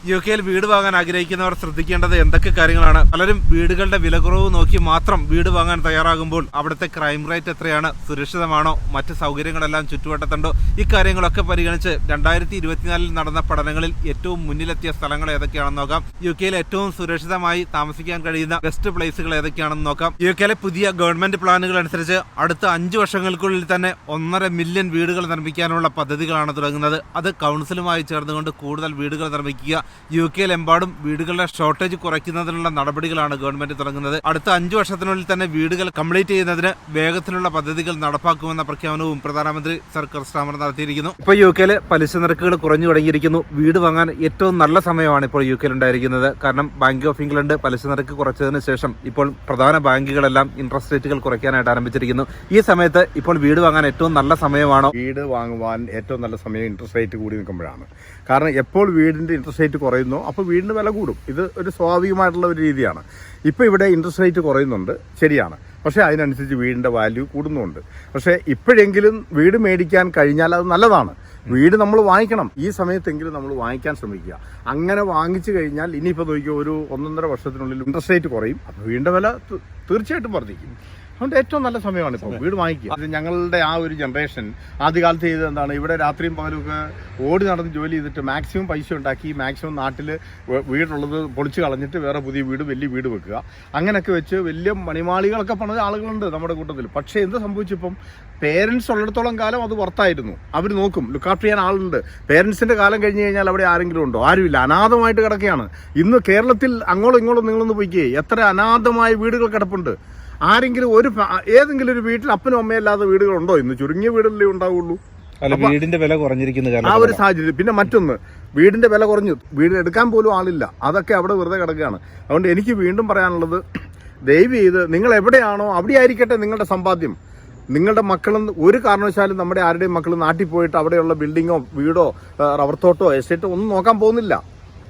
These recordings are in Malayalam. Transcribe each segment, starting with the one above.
യുകെയിൽ വീട് വാങ്ങാൻ ആഗ്രഹിക്കുന്നവർ ശ്രദ്ധിക്കേണ്ടത് എന്തൊക്കെ കാര്യങ്ങളാണ്? പലരും വീടുകളുടെ വിലക്കുറവ് നോക്കി മാത്രം വീട് വാങ്ങാൻ തയ്യാറാകുമ്പോൾ അവിടുത്തെ ക്രൈം റേറ്റ് എത്രയാണ്, സുരക്ഷിതമാണോ, മറ്റ് സൗകര്യങ്ങളെല്ലാം ചുറ്റുവട്ടത്തുണ്ടോ, ഇക്കാര്യങ്ങളൊക്കെ പരിഗണിച്ച് 2024 നടന്ന പഠനങ്ങളിൽ ഏറ്റവും മുന്നിലെത്തിയ സ്ഥലങ്ങൾ ഏതൊക്കെയാണെന്ന് നോക്കാം. യുകെയിൽ ഏറ്റവും സുരക്ഷിതമായി താമസിക്കാൻ കഴിയുന്ന ബെസ്റ്റ് പ്ലേസുകൾ ഏതൊക്കെയാണെന്ന് നോക്കാം. യുകെയിലെ പുതിയ ഗവൺമെന്റ് പ്ലാനുകൾ അനുസരിച്ച് അടുത്ത 5 വർഷങ്ങൾക്കുള്ളിൽ തന്നെ 1.5 മില്യൺ വീടുകൾ നിർമ്മിക്കാനുള്ള പദ്ധതികളാണ് തുടങ്ങുന്നത്. അത് കൗൺസിലുമായി ചേർന്നുകൊണ്ട് കൂടുതൽ വീടുകൾ നിർമ്മിക്കുക. യുകെയിലെമ്പാടും വീടുകളുടെ ഷോർട്ടേജ് കുറയ്ക്കുന്നതിനുള്ള നടപടികളാണ് ഗവൺമെന്റ് തുടങ്ങുന്നത്. അടുത്ത 5 വർഷത്തിനുള്ളിൽ തന്നെ വീടുകൾ കംപ്ലീറ്റ് ചെയ്യുന്നതിന് വേഗത്തിലുള്ള പദ്ധതികൾ നടപ്പാക്കുമെന്ന പ്രഖ്യാപനവും പ്രധാനമന്ത്രി സർ കീർ സ്റ്റാർമർ നടത്തിയിരിക്കുന്നു. ഇപ്പോൾ യുകെയിലെ പലിശ നിരക്കുകൾ കുറഞ്ഞു തുടങ്ങിയിരിക്കുന്നു. വീട് വാങ്ങാൻ ഏറ്റവും നല്ല സമയമാണ് ഇപ്പോൾ യുകെയിൽ ഉണ്ടായിരിക്കുന്നത്. കാരണം ബാങ്ക് ഓഫ് ഇംഗ്ലണ്ട് പലിശ നിരക്ക് കുറച്ചതിന് ശേഷം ഇപ്പോൾ പ്രധാന ബാങ്കുകളെല്ലാം ഇൻട്രസ്റ്റ് റേറ്റുകൾ കുറയ്ക്കാനായിട്ട് ആരംഭിച്ചിരിക്കുന്നു. ഈ സമയത്ത് ഇപ്പോൾ വീട് വാങ്ങാൻ ഏറ്റവും നല്ല സമയമാണോ? വീട് വാങ്ങുവാൻ ഏറ്റവും നല്ല സമയം ഇൻട്രസ്റ്റ് റേറ്റ് കൂടി നിൽക്കുമ്പോഴാണ്. കാരണം എപ്പോൾ വീടിന്റെ ഇൻട്രസ്റ്റ് റേറ്റ് കുറയുന്നു അപ്പോൾ വീടിന് വില കൂടും. ഇത് ഒരു സ്വാഭാവികമായിട്ടുള്ള ഒരു രീതിയാണ്. ഇപ്പോൾ ഇവിടെ ഇൻട്രസ്റ്റ് റേറ്റ് കുറയുന്നുണ്ട്, ശരിയാണ്. പക്ഷേ അതിനനുസരിച്ച് വീടിൻ്റെ വാല്യൂ കൂടുന്നുണ്ട്. പക്ഷേ ഇപ്പോഴെങ്കിലും വീട് മേടിക്കാൻ കഴിഞ്ഞാൽ അത് നല്ലതാണ്. വീട് നമ്മൾ വാങ്ങിക്കണം. ഈ സമയത്തെങ്കിലും നമ്മൾ വാങ്ങിക്കാൻ ശ്രമിക്കുക. അങ്ങനെ വാങ്ങിച്ചു കഴിഞ്ഞാൽ ഇനിയിപ്പോൾ നോക്കിയോ, ഒരു 1.5 വർഷത്തിനുള്ളിൽ ഇൻട്രസ്റ്റ് റേറ്റ് കുറയും. അപ്പോൾ വീടിൻ്റെ വില തീർച്ചയായിട്ടും വർദ്ധിക്കും. അതുകൊണ്ട് ഏറ്റവും നല്ല സമയമാണ് ഇപ്പോൾ വീട് വാങ്ങിക്കുക. അത് ഞങ്ങളുടെ ആ ഒരു ജനറേഷൻ ആദ്യകാലത്ത് ചെയ്തത് എന്താണ്, ഇവിടെ രാത്രിയും പകലുമൊക്കെ ഓടി നടന്ന് ജോലി ചെയ്തിട്ട് മാക്സിമം പൈസ ഉണ്ടാക്കി മാക്സിമം നാട്ടിൽ വീടുള്ളത് പൊളിച്ച് കളഞ്ഞിട്ട് വേറെ പുതിയ വീട്, വലിയ വീട് വെക്കുക. അങ്ങനെയൊക്കെ വെച്ച് വലിയ മണിമാളികളൊക്കെ പണിത ആളുകളുണ്ട് നമ്മുടെ കൂട്ടത്തിൽ. പക്ഷേ എന്ത് സംഭവിച്ചിപ്പം, പേരൻസ് ഉള്ളിടത്തോളം കാലം അത് വർത്തായിരുന്നു. അവർ നോക്കും, ലുക്കാഫ്റ്റ് ചെയ്യാൻ ആളുണ്ട്. പേരൻസിൻ്റെ കാലം കഴിഞ്ഞ് കഴിഞ്ഞാൽ അവിടെ ആരെങ്കിലും ഉണ്ടോ? ആരുമില്ല, അനാഥമായിട്ട് കിടക്കുകയാണ്. ഇന്ന് കേരളത്തിൽ അങ്ങോട്ടും ഇങ്ങോട്ടും നിങ്ങളൊന്ന് പോയിക്കേ, എത്ര അനാഥമായ വീടുകൾ കിടപ്പുണ്ട്. ആരെങ്കിലും ഏതെങ്കിലും ഒരു വീട്ടിൽ അപ്പനും അമ്മയല്ലാതെ വീടുകളുണ്ടോ? ഇന്ന് ചുരുങ്ങിയ വീടുകളിലേ ഉണ്ടാവുള്ളൂ. വീടിന്റെ വില കുറഞ്ഞിരിക്കുന്ന ആ ഒരു സാഹചര്യം. പിന്നെ മറ്റൊന്ന്, വീടിന്റെ വില കുറഞ്ഞു, വീട് എടുക്കാൻ പോലും ആളില്ല. അതൊക്കെ അവിടെ വെറുതെ കിടക്കുകയാണ്. അതുകൊണ്ട് എനിക്ക് വീണ്ടും പറയാനുള്ളത്, ദയവ് ചെയ്ത് നിങ്ങൾ എവിടെയാണോ അവിടെ ആയിരിക്കട്ടെ നിങ്ങളുടെ സമ്പാദ്യം. നിങ്ങളുടെ മക്കളും ഒരു കാരണവശാലും നമ്മുടെ ആരുടെയും മക്കൾ നാട്ടിൽ പോയിട്ട് അവിടെയുള്ള ബിൽഡിങ്ങോ വീടോ റബ്ബർ തോട്ടോ എസ്റ്റേറ്റോ ഒന്നും നോക്കാൻ പോകുന്നില്ല.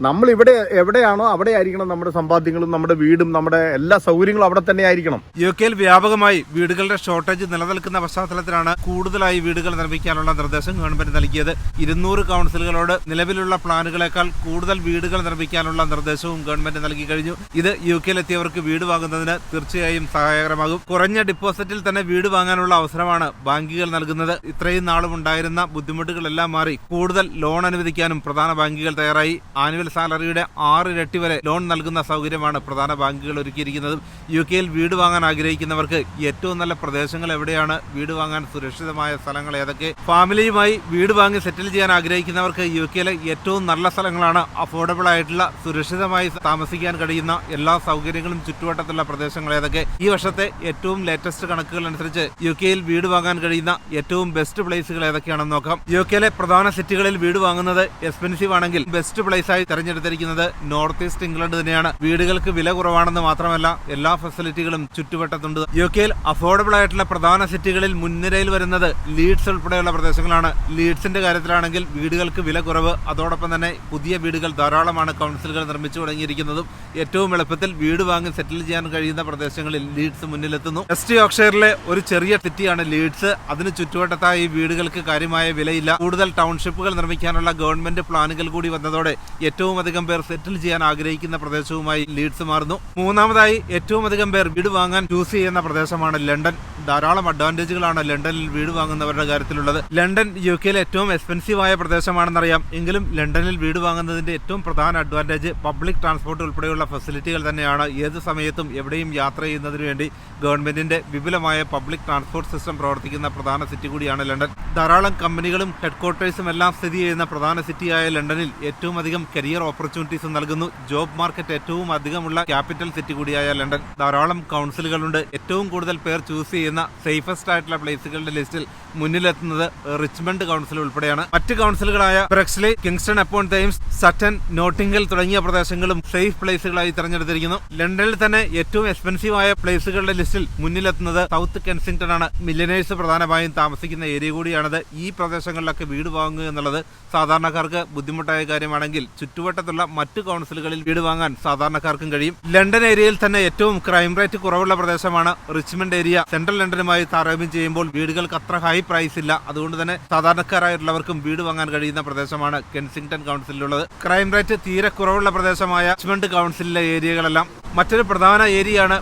നമ്മൾ ഇവിടെ എവിടെയാണോ അവിടെ ആയിരിക്കണം നമ്മുടെ സമ്പാദ്യങ്ങളും നമ്മുടെ വീടും നമ്മുടെ എല്ലാ സൗകര്യങ്ങളും അവിടെ തന്നെ ആയിരിക്കണം. യുകെയിൽ വ്യാപകമായി വീടുകളുടെ ഷോർട്ടേജ് നിലനിൽക്കുന്ന പശ്ചാത്തലത്തിലാണ് കൂടുതലായി വീടുകൾ നിർമ്മിക്കാനുള്ള നിർദ്ദേശം ഗവൺമെന്റ് നൽകിയത്. 200 കൗൺസിലുകളോട് നിലവിലുള്ള പ്ലാനുകളെക്കാൾ കൂടുതൽ വീടുകൾ നിർമ്മിക്കാനുള്ള നിർദ്ദേശവും ഗവൺമെന്റ് നൽകി കഴിഞ്ഞു. ഇത് യുകെയിലെത്തിയവർക്ക് വീട് വാങ്ങുന്നതിന് തീർച്ചയായും സഹായകരമാകും. കുറഞ്ഞ ഡിപ്പോസിറ്റിൽ തന്നെ വീട് വാങ്ങാനുള്ള അവസരമാണ് ബാങ്കുകൾ നൽകുന്നത്. ഇത്രയും നാളും ഉണ്ടായിരുന്ന ബുദ്ധിമുട്ടുകളെല്ലാം മാറി കൂടുതൽ ലോൺ അനുവദിക്കാനും പ്രധാന ബാങ്കുകൾ തയ്യാറായി. ആനുവൽ സാലറിയുടെ 6 ഇരട്ടി വരെ ലോൺ നൽകുന്ന സൗകര്യമാണ് പ്രധാന ബാങ്കുകൾ ഒരുക്കിയിരിക്കുന്നത്. യുകെയിൽ വീട് വാങ്ങാൻ ആഗ്രഹിക്കുന്നവർക്ക് ഏറ്റവും നല്ല പ്രദേശങ്ങൾ എവിടെയാണ്, വീട് വാങ്ങാൻ സുരക്ഷിതമായ സ്ഥലങ്ങൾ ഏതൊക്കെ, ഫാമിലിയുമായി വീട് വാങ്ങി സെറ്റിൽ ചെയ്യാൻ ആഗ്രഹിക്കുന്നവർക്ക് യുകെയിലെ ഏറ്റവും നല്ല സ്ഥലങ്ങളാണ്, അഫോർഡബിൾ ആയിട്ടുള്ള സുരക്ഷിതമായി താമസിക്കാൻ കഴിയുന്ന എല്ലാ സൗകര്യങ്ങളും ചുറ്റുവട്ടത്തുള്ള പ്രദേശങ്ങൾ ഏതൊക്കെ. ഈ വർഷത്തെ ഏറ്റവും ലേറ്റസ്റ്റ് കണക്കുകൾ അനുസരിച്ച് യുകെയിൽ വീട് വാങ്ങാൻ കഴിയുന്ന ഏറ്റവും ബെസ്റ്റ് പ്ലേസുകൾ ഏതൊക്കെയാണെന്ന് നോക്കാം. യുകെയിലെ പ്രധാന സിറ്റികളിൽ വീട് വാങ്ങുന്നത് എക്സ്പെൻസീവ് ആണെങ്കിൽ ബെസ്റ്റ് പ്ലേസായി തെരഞ്ഞെടുത്തിരിക്കുന്നത് നോർത്ത് ഈസ്റ്റ് ഇംഗ്ലണ്ട് തന്നെയാണ്. വീടുകൾക്ക് വില കുറവാണെന്ന് മാത്രമല്ല എല്ലാ ഫെസിലിറ്റികളും ചുറ്റുവട്ടത്തുണ്ട്. യുകെയിൽ അഫോർഡബിൾ ആയിട്ടുള്ള പ്രധാന സിറ്റികളിൽ മുൻനിരയിൽ വരുന്നത് ലീഡ്സ് ഉൾപ്പെടെയുള്ള പ്രദേശങ്ങളാണ്. ലീഡ്സിന്റെ കാര്യത്തിലാണെങ്കിൽ വീടുകൾക്ക് വില കുറവ്, അതോടൊപ്പം തന്നെ പുതിയ വീടുകൾ ധാരാളമാണ് കൗൺസിലുകൾ നിർമ്മിച്ചു തുടങ്ങിയിരിക്കുന്നതും. ഏറ്റവും എളുപ്പത്തിൽ വീട് വാങ്ങി സെറ്റിൽ ചെയ്യാൻ കഴിയുന്ന പ്രദേശങ്ങളിൽ ലീഡ്സ് മുന്നിലെത്തുന്നു. വെസ്റ്റ് യോർക്ക്ഷയറിലെ ഒരു ചെറിയ സിറ്റിയാണ് ലീഡ്സ്. അതിന് ചുറ്റുവട്ടത്തായി വീടുകൾക്ക് കാര്യമായ വിലയില്ല. കൂടുതൽ ടൗൺഷിപ്പുകൾ നിർമ്മിക്കാനുള്ള ഗവൺമെന്റ് പ്ലാനുകൾ കൂടി വന്നതോടെ ഏറ്റവും അധികം പേർ സെറ്റിൽ ചെയ്യാൻ ആഗ്രഹിക്കുന്ന പ്രദേശവുമായി ലീഡ്സ് മാറുന്നു. മൂന്നാമതായി ഏറ്റവും അധികം പേർ വീട് വാങ്ങാൻ ചൂസ് ചെയ്യുന്ന പ്രദേശമാണ് ലണ്ടൻ. ധാരാളം അഡ്വാൻറ്റേജുകളാണ് ലണ്ടനിൽ വീട് വാങ്ങുന്നവരുടെ കാര്യത്തിലുള്ളത്. ലണ്ടൻ യുകെയിലെ ഏറ്റവും എക്സ്പെൻസീവ് ആയ പ്രദേശമാണെന്നറിയാം. എങ്കിലും ലണ്ടനിൽ വീട് വാങ്ങുന്നതിന്റെ ഏറ്റവും പ്രധാന അഡ്വാൻറ്റേജ് പബ്ലിക് ട്രാൻസ്പോർട്ട് ഉൾപ്പെടെയുള്ള ഫെസിലിറ്റികൾ തന്നെയാണ്. ഏത് സമയത്തും എവിടെയും യാത്ര ചെയ്യുന്നതിന് വേണ്ടി ഗവൺമെന്റിന്റെ വിപുലമായ പബ്ലിക് ട്രാൻസ്പോർട്ട് സിസ്റ്റം പ്രവർത്തിക്കുന്ന പ്രധാന സിറ്റി കൂടിയാണ് ലണ്ടൻ. ധാരാളം കമ്പനികളും ഹെഡ്ക്വാർട്ടേഴ്സും എല്ലാം സ്ഥിതി ചെയ്യുന്ന പ്രധാന സിറ്റിയായ ലണ്ടനിൽ ഏറ്റവും അധികം കരിയർ ഓപ്പർച്യൂണിറ്റീസ് നൽകുന്നു. ജോബ് മാർക്കറ്റ് ഏറ്റവും അധികമുള്ള ക്യാപിറ്റൽ സിറ്റി കൂടിയായ ലണ്ടൻ. ധാരാളം കൗൺസിലുകളുണ്ട്. ഏറ്റവും കൂടുതൽ പേർ ചൂസ് ചെയ്യുന്ന സേഫസ്റ്റ് ആയിട്ടുള്ള പ്ലേസുകളുടെ ലിസ്റ്റിൽ മുന്നിലെത്തുന്നത് റിച്ച്മണ്ട് കൗൺസിൽ ഉൾപ്പെടെയാണ്. മറ്റ് കൗൺസിലുകളായ Bexley, Kingston upon Thames, Sutton, Notting Hill തുടങ്ങിയ പ്രദേശങ്ങളും സേഫ് പ്ലേസുകളായി തെരഞ്ഞെടുത്തിരിക്കുന്നു. ലണ്ടനിൽ തന്നെ ഏറ്റവും എക്സ്പെൻസീവ് ആയ പ്ലേസുകളുടെ ലിസ്റ്റിൽ മുന്നിലെത്തുന്നത് സൗത്ത് കെൻസിംഗ്ടൺ ആണ്. മില്യനേഴ്സ് പ്രധാനമായും താമസിക്കുന്ന ഏരിയ കൂടിയാണത്. ഈ പ്രദേശങ്ങളിലൊക്കെ വീട് വാങ്ങുക എന്നുള്ളത് സാധാരണക്കാർക്ക് ബുദ്ധിമുട്ടായ കാര്യമാണെങ്കിൽ ചുറ്റും ചുറ്റുവട്ടത്തുള്ള മറ്റു കൗൺസിലുകളിൽ വീട് വാങ്ങാൻ സാധാരണക്കാർക്കും കഴിയും. ലണ്ടൻ ഏരിയയിൽ തന്നെ ഏറ്റവും ക്രൈം റേറ്റ് കുറവുള്ള പ്രദേശമാണ് റിച്ച്മണ്ട് ഏരിയ. സെൻട്രൽ ലണ്ടനുമായി താരതമ്യം ചെയ്യുമ്പോൾ വീടുകൾക്ക് അത്ര ഹൈ പ്രൈസ് ഇല്ല. അതുകൊണ്ട് തന്നെ സാധാരണക്കാരായിട്ടുള്ളവർക്കും വീട് വാങ്ങാൻ കഴിയുന്ന പ്രദേശമാണ് കെൻസിംഗ്ടൺ കൗൺസിലുള്ളത്. ക്രൈം റേറ്റ് തീരെ കുറവുള്ള പ്രദേശമായ റിച്ച്മണ്ട് കൗൺസിലിലെ ഏരിയകളെല്ലാം. മറ്റൊരു പ്രധാന ഏരിയയാണ്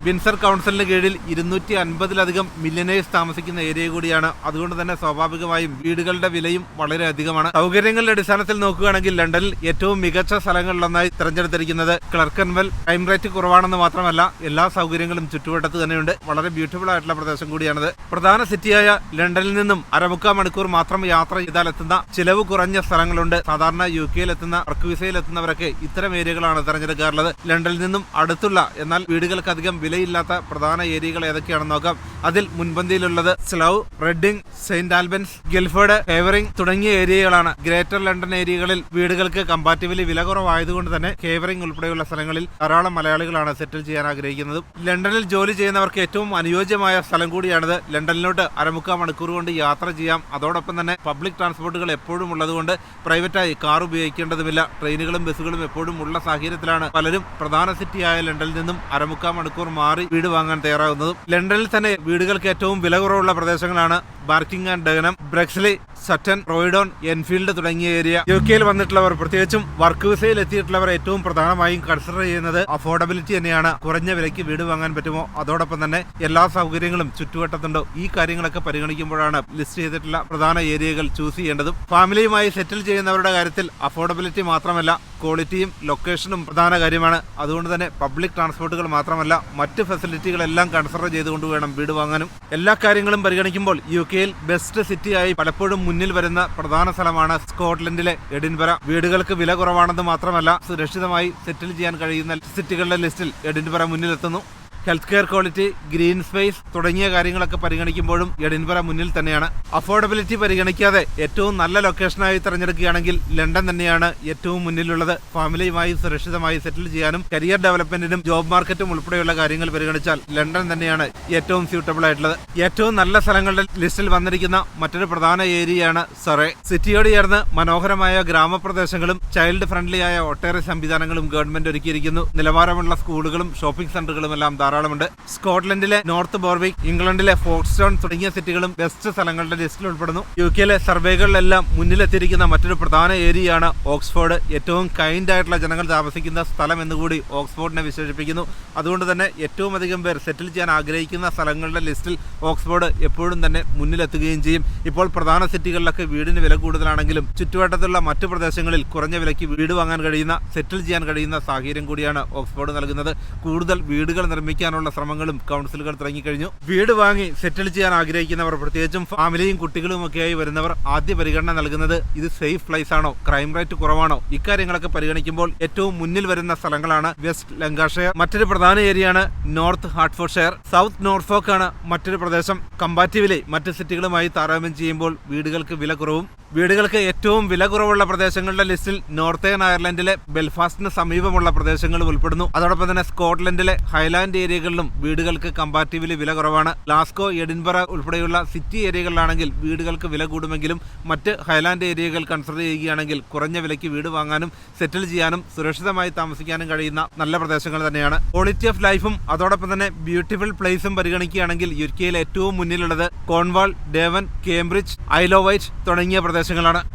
വിൻസർ കൗൺസിലിന് കീഴിൽ 250-ലധികം മില്യനേഴ്സ് താമസിക്കുന്ന ഏരിയ കൂടിയാണ്. അതുകൊണ്ട് തന്നെ സ്വാഭാവികമായും വീടുകളുടെ വിലയും വളരെ അധികമാണ്. സൗകര്യങ്ങളുടെ അടിസ്ഥാനത്തിൽ നോക്കുകയാണെങ്കിൽ ലണ്ടനിൽ ഏറ്റവും മികച്ച സ്ഥലങ്ങളിലൊന്നായി തിരഞ്ഞെടുത്തിരിക്കുന്നത് ക്ലർക്കൻവെൽ. ക്രൈം റേറ്റ് കുറവാണെന്ന് മാത്രമല്ല എല്ലാ സൗകര്യങ്ങളും ചുറ്റുവട്ടത്ത് തന്നെയുണ്ട്. വളരെ ബ്യൂട്ടിഫുൾ ആയിട്ടുള്ള പ്രദേശം കൂടിയാണിത്. പ്രധാന സിറ്റിയായ ലണ്ടനിൽ നിന്നും 1/4 മണിക്കൂർ മാത്രം യാത്ര ചെയ്താൽ എത്തുന്ന ചിലവ് കുറഞ്ഞ സ്ഥലങ്ങളുണ്ട്. സാധാരണ UK എത്തുന്ന വർക്ക് വിസയിൽ എത്തുന്നവരൊക്കെ ഇത്തരം ഏരിയകളാണ് തിരഞ്ഞെടുക്കാറുള്ളത്. ലണ്ടനിൽ നിന്നും അടുത്തുള്ള എന്നാൽ വീടുകൾക്കധികം വിലയില്ലാത്ത പ്രധാന ഏരിയകൾ ഏതൊക്കെയാണെന്ന് നോക്കാം. അതിൽ മുൻപന്തിയിലുള്ളത് സ്ലൗ, റെഡിംഗ്, സെന്റ് ആൽബൻസ്, ഗിൽഫോർഡ്, ഹേവറിംഗ് തുടങ്ങിയ ഏരിയകളാണ്. ഗ്രേറ്റർ ലണ്ടൻ ഏരിയകളിൽ വീടുകൾക്ക് കമ്പാരിറ്റീവ്ലി വില കുറവായതുകൊണ്ട് തന്നെ ഹേവറിംഗ് ഉൾപ്പെടെയുള്ള സ്ഥലങ്ങളിൽ ധാരാളം മലയാളികളാണ് സെറ്റിൽ ചെയ്യാൻ ആഗ്രഹിക്കുന്നത്. ലണ്ടനിൽ ജോലി ചെയ്യുന്നവർക്ക് ഏറ്റവും അനുയോജ്യമായ സ്ഥലം കൂടിയാണിത്. ലണ്ടനിലോട്ട് 1/4 മണിക്കൂർ കൊണ്ട് യാത്ര ചെയ്യാം. അതോടൊപ്പം തന്നെ പബ്ലിക് ട്രാൻസ്പോർട്ടുകൾ എപ്പോഴും ഉള്ളതുകൊണ്ട് പ്രൈവറ്റായി കാർ ഉപയോഗിക്കേണ്ടതുമില്ല. ട്രെയിനുകളും ബസ്സുകളും എപ്പോഴും ഉള്ള സാഹചര്യത്തിലാണ് പലരും പ്രധാന സിറ്റിയായ ലണ്ടനിൽ നിന്നും 1/4 മണിക്കൂർ മാറി വീട് വാങ്ങാൻ തയ്യാറാകുന്നതും. ലണ്ടനിൽ തന്നെ വീടുകൾക്ക് ഏറ്റവും വില കുറവുള്ള പ്രദേശങ്ങളാണ് ബാർക്കിംഗ് ആൻഡ് ഡഗനം, ബ്രക്സ്ലി, സട്ടൺ, റോയ്ഡോൺ, എൻഫീൽഡ് തുടങ്ങിയ ഏരിയ. UK വന്നിട്ടുള്ളവർ, പ്രത്യേകിച്ചും വർക്ക് വിസയിൽ എത്തിയിട്ടുള്ളവർ ഏറ്റവും പ്രധാനമായും കൺസിഡർ ചെയ്യുന്നത് അഫോർഡബിലിറ്റി തന്നെയാണ്. കുറഞ്ഞ വിലയ്ക്ക് വീട് വാങ്ങാൻ പറ്റുമോ, അതോടൊപ്പം തന്നെ എല്ലാ സൗകര്യങ്ങളും ചുറ്റുവട്ടത്തുണ്ടോ, ഈ കാര്യങ്ങളൊക്കെ പരിഗണിക്കുമ്പോഴാണ് ലിസ്റ്റ് ചെയ്തിട്ടുള്ള പ്രധാന ഏരിയകൾ ചൂസ് ചെയ്യേണ്ടതും. ഫാമിലിയുമായി സെറ്റിൽ ചെയ്യുന്നവരുടെ കാര്യത്തിൽ അഫോർഡബിലിറ്റി മാത്രമല്ല ക്വാളിറ്റിയും ലൊക്കേഷനും പ്രധാന കാര്യമാണ്. അതുകൊണ്ട് തന്നെ പബ്ലിക് ട്രാൻസ്പോർട്ടുകൾ മാത്രമല്ല മറ്റ് ഫെസിലിറ്റികളെല്ലാം കൺസിഡർ ചെയ്തുകൊണ്ട് വേണം വീട് വാങ്ങാനും. എല്ലാ കാര്യങ്ങളും പരിഗണിക്കുമ്പോൾ UKയിൽ ബെസ്റ്റ് സിറ്റിയായി പലപ്പോഴും മുന്നിൽ വരുന്ന പ്രധാന സ്ഥലമാണ് സ്കോട്ട്ലൻഡിലെ എഡിൻബറ. വീടുകൾക്ക് വില കുറവാണെന്ന് മാത്രമല്ല സുരക്ഷിതമായി സെറ്റിൽ ചെയ്യാൻ കഴിയുന്ന സിറ്റികളുടെ ലിസ്റ്റിൽ എഡിൻബറ മുന്നിലെത്തുന്നു. Health care quality, green space തുടങ്ങിയ കാര്യങ്ങളൊക്കെ പരിഗണിക്കുമ്പോഴും എഡിൻബറ മുന്നിൽ തന്നെയാണ്. അഫോർഡബിലിറ്റി പരിഗണിക്കാതെ ഏറ്റവും നല്ല ലൊക്കേഷനായി തിരഞ്ഞെടുക്കുകയാണെങ്കിൽ ലണ്ടൻ തന്നെയാണ് ഏറ്റവും മുന്നിലുള്ളത്. ഫാമിലിയുമായി സുരക്ഷിതമായി സെറ്റിൽ ചെയ്യാനും കരിയർ ഡെവലപ്മെന്റിനും ജോബ് മാർക്കറ്റും ഉൾപ്പെടെയുള്ള കാര്യങ്ങൾ പരിഗണിച്ചാൽ ലണ്ടൻ തന്നെയാണ് ഏറ്റവും സ്യൂട്ടബിൾ ആയിട്ടുള്ളത്. ഏറ്റവും നല്ല സ്ഥലങ്ങളുടെ ലിസ്റ്റിൽ വന്നിരിക്കുന്ന മറ്റൊരു പ്രധാന ഏരിയയാണ് സറേ. സിറ്റിയോട് ചേർന്ന് മനോഹരമായ ഗ്രാമപ്രദേശങ്ങളും ചൈൽഡ് ഫ്രണ്ട്ലി ആയ ഒട്ടേറെ സംവിധാനങ്ങളും ഗവൺമെന്റ് ഒരുക്കിയിരിക്കുന്നു. നിലവാരമുള്ള സ്കൂളുകളും ഷോപ്പിംഗ് സെന്ററുകളും എല്ലാം ധാരാളമുണ്ട്. സ്കോട്ട്ലൻഡിലെ നോർത്ത് ബോർവിക്, ഇംഗ്ലണ്ടിലെ ഫോക്സ്റ്റോൺ തുടങ്ങിയ സിറ്റികളും ബെസ്റ്റ് സ്ഥലങ്ങളുടെ ലിസ്റ്റിൽ ഉൾപ്പെടുന്നു. UKയിലെ സർവേകളിലെല്ലാം മുന്നിലെത്തിയിരിക്കുന്ന മറ്റൊരു പ്രധാന ഏരിയയാണ് ഓക്സ്ഫോർഡ്. ഏറ്റവും കൈൻഡ് ആയിട്ടുള്ള ജനങ്ങൾ താമസിക്കുന്ന സ്ഥലം എന്നുകൂടി ഓക്സ്ഫോർഡിനെ വിശേഷിപ്പിക്കുന്നു. അതുകൊണ്ട് തന്നെ ഏറ്റവും അധികം പേർ സെറ്റിൽ ചെയ്യാൻ ആഗ്രഹിക്കുന്ന സ്ഥലങ്ങളുടെ ലിസ്റ്റിൽ ഓക്സ്ഫോർഡ് എപ്പോഴും തന്നെ മുന്നിലെത്തുകയും ചെയ്യും. ഇപ്പോൾ പ്രധാന സിറ്റികളിലൊക്കെ വീടിന് വില കൂടുതലാണെങ്കിലും ചുറ്റുവട്ടത്തുള്ള മറ്റു പ്രദേശങ്ങളിൽ കുറഞ്ഞ വിലയ്ക്ക് വീട് വാങ്ങാൻ കഴിയുന്ന, സെറ്റിൽ ചെയ്യാൻ കഴിയുന്ന സാഹചര്യം കൂടിയാണ് ഓക്സ്ഫോർഡ് നൽകുന്നത്. കൂടുതൽ വീടുകൾ നിർമ്മിക്കാനുള്ള ശ്രമങ്ങളും കൗൺസിലുകൾ തുടങ്ങിക്കഴിഞ്ഞു. വീട് വാങ്ങി സെറ്റിൽ ചെയ്യാൻ ആഗ്രഹിക്കുന്നവർ, പ്രത്യേകിച്ചും ഫാമിലിയും കുട്ടികളും ഒക്കെയായി വരുന്നവർ ആദ്യ പരിഗണന നൽകുന്നത് ഇത് സേഫ് പ്ലേസ് ആണോ, ക്രൈം റേറ്റ് കുറവാണോ, ഇക്കാര്യങ്ങളൊക്കെ പരിഗണിക്കുമ്പോൾ ഏറ്റവും മുന്നിൽ വരുന്ന സ്ഥലങ്ങളാണ് വെസ്റ്റ് ലങ്കാഷെയർ. മറ്റൊരു പ്രധാന ഏരിയയാണ് നോർത്ത് ഹാർട്ട്ഫോർഡ്ഷെയർ. സൗത്ത് നോർഫോക്ക് ആണ് മറ്റൊരു പ്രദേശം. കമ്പാരിറ്റീവ്ലി മറ്റ് സിറ്റികളുമായി താരതമ്യം ചെയ്യുമ്പോൾ വീടുകൾക്ക് വില കുറവും. വീടുകൾക്ക് ഏറ്റവും വില കുറവുള്ള പ്രദേശങ്ങളുടെ ലിസ്റ്റിൽ നോർത്തേൺ അയർലൻഡിലെ ബെൽഫാസ്റ്റിന് സമീപമുള്ള പ്രദേശങ്ങളും ഉൾപ്പെടുന്നു. അതോടൊപ്പം തന്നെ സ്കോട്ട്ലൻഡിലെ ഹൈലാൻഡ് ഏരിയകളിലും വീടുകൾക്ക് കമ്പാരിറ്റീവ്ലി വില കുറവാണ്. ഗ്ലാസ്ഗോ, എഡിൻബറ ഉൾപ്പെടെയുള്ള സിറ്റി ഏരിയകളിലാണെങ്കിൽ വീടുകൾക്ക് വില കൂടുമെങ്കിലും മറ്റ് ഹൈലാൻഡ് ഏരിയകൾ കൺസിഡർ ചെയ്യുകയാണെങ്കിൽ കുറഞ്ഞ വിലയ്ക്ക് വീട് വാങ്ങാനും സെറ്റിൽ ചെയ്യാനും സുരക്ഷിതമായി താമസിക്കാനും കഴിയുന്ന നല്ല പ്രദേശങ്ങൾ തന്നെയാണ്. ക്വാളിറ്റി ഓഫ് ലൈഫും അതോടൊപ്പം തന്നെ ബ്യൂട്ടിഫുൾ പ്ലേസും പരിഗണിക്കുകയാണെങ്കിൽ UKയിൽ ഏറ്റവും മുന്നിലുള്ളത് Cornwall, Devon, Cambridge, Isle of Wight തുടങ്ങിയ പ്രദേശങ്ങളാണ്.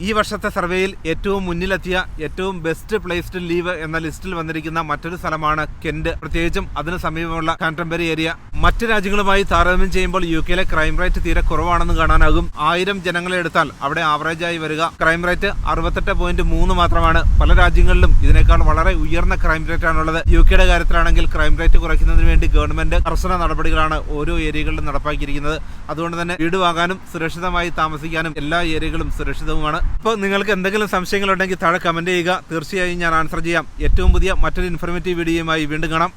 ഈ വർഷത്തെ സർവേയിൽ ഏറ്റവും മുന്നിലെത്തിയ ഏറ്റവും ബെസ്റ്റ് പ്ലേസ് ടു ലീവ് എന്ന ലിസ്റ്റിൽ വന്നിരിക്കുന്ന മറ്റൊരു സ്ഥലമാണ് കെന്റ്, പ്രത്യേകിച്ചും അതിന് സമീപമുള്ള കാൻറ്റർബറി ഏരിയ. മറ്റ് രാജ്യങ്ങളുമായി താരതമ്യം ചെയ്യുമ്പോൾ UKയിലെ ക്രൈം റേറ്റ് തീരെ കുറവാണെന്ന് കാണാനാകും. 1000 ജനങ്ങളെ എടുത്താൽ അവിടെ ആവറേജായി വരിക ക്രൈം റേറ്റ് 68.3 മാത്രമാണ്. പല രാജ്യങ്ങളിലും ഇതിനേക്കാൾ വളരെ ഉയർന്ന ക്രൈം റേറ്റ് ആണുള്ളത്. UKയുടെ കാര്യത്തിലാണെങ്കിൽ ക്രൈം റേറ്റ് കുറയ്ക്കുന്നതിന് വേണ്ടി ഗവൺമെന്റ് കർശന നടപടികളാണ് ഓരോ ഏരിയകളിലും നടപ്പാക്കിയിരിക്കുന്നത്. അതുകൊണ്ട് തന്നെ വീട് വാങ്ങാനും സുരക്ഷിതമായി താമസിക്കാനും എല്ലാ ഏരിയകളും സുരക്ഷിതവുമാണ്. ഇപ്പോൾ നിങ്ങൾക്ക് എന്തെങ്കിലും സംശയങ്ങളുണ്ടെങ്കിൽ താഴെ കമന്റ് ചെയ്യുക. തീർച്ചയായും ഞാൻ ആൻസർ ചെയ്യാം. ഏറ്റവും പുതിയ മറ്റൊരു ഇൻഫോർമേറ്റീവ് വീഡിയോയുമായി വീണ്ടും കാണാം.